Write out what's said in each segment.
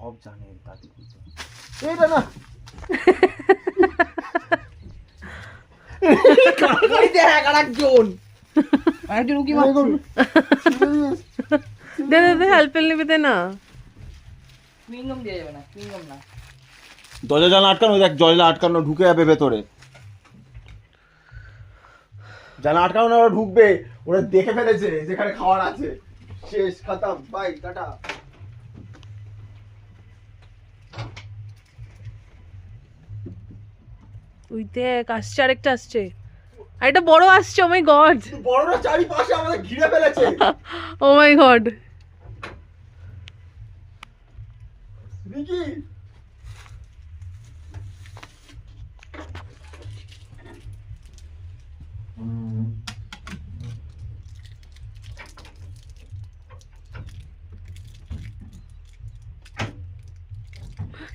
সব জানে দাদি বুঝতে এইটা না ওই দেখ আরেকজন উকি মারছে। দে দে দে হেল্পেল নিবি দে না। চুইংগাম দেওয়া যাবে না, চুইংগাম না। দরজা জানলা আটকানো, দেখ জানলা আটকানো, ঢুকে যাবে ভেতরে। জানলা আটকানো না, ওরা ঢুকবে, ওরা দেখে ফেলেছে যেখানে খাবার আছে। শেষ, খতম, বাই, টাটা। ওই দেখ আসছে, আরেকটা আসছে, আরেকটা বড় আসছে। ও মাই গড, বড়রা চারিপাশে আমাদের ঘিরে ফেলেছে। ও মাই গড। ভিকি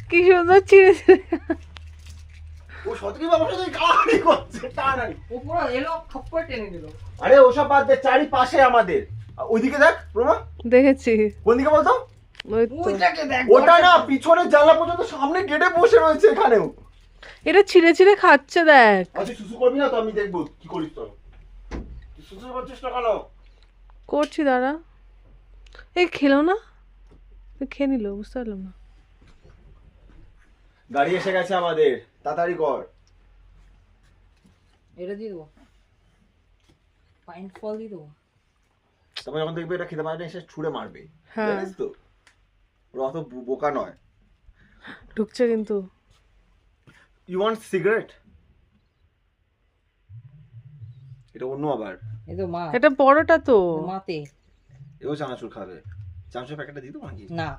কি সুন্দর ছিঁড়ে ও সত্যি বাবার সাথে গাড়ি করছে, টানানি। ও পুরো এলো, খপ করে টেনে দিল। আরে ওসব বাদ দে, চারিপাশে আমাদের। ওইদিকে দেখ প্রমা, দেখেছি। কোন দিকে বলতো? ওই তো। ওইটাকে দেখ, ওটা না, পিছনের জানলা পর্যন্ত, সামনে গেটে বসে রয়েছে এখানেও। এটা ছিঁড়ে ছিঁড়ে খাচ্ছে দেখ। আচ্ছা সুসু করবি না তো, আমি দেখবো কি করিস তোর। তুই সুসু করছিস না কেন? করছি দাঁড়া। এই খেলো না, খেয়ে নিল, বুঝতে পারলাম না। গাড়ি এসে গেছে আমাদের, তাড়াতাড়ি কর। এটা দিয়ে দেবো, পাইন ফল দিয়ে দেবো। তবে যখন দেখবে এটা খেতে পারে না, এসে ছুঁড়ে মারবে, হ্যাঁ জানিস তো? ওরা অত বোকা নয়। ঢুকছে কিন্তু। You want cigarette? এটা অন্য আবার। এই তো মা, এটা বড়টা তো। মাতে। এও চানাচুর খাবে। চানাচুর প্যাকেটটা দিই তো নাকি? না,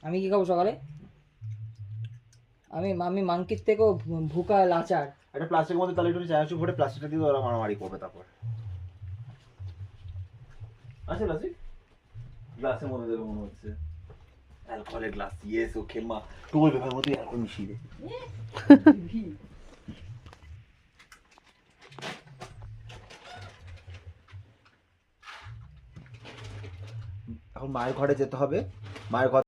আমি কি খাবো সকালে? আমি মাংকির থেকেও ভুকা লাচার। একটা প্লাস্টিকের মধ্যে তাহলে একটু চানাচুর ভরে প্লাস্টিকটা দিয়ে ওরা মারামারি করবে তারপর। আছে প্লাস্টিক? গ্লাসের মধ্যে দেবে মনে হচ্ছে। অ্যালকোহলের গ্লাস, ইয়েস, ও খেমা টোল ব্যাপার মধ্যে অ্যালকোহল মিশিয়ে দে। এখন মায়ের ঘরে যেতে হবে, মায়ের ঘর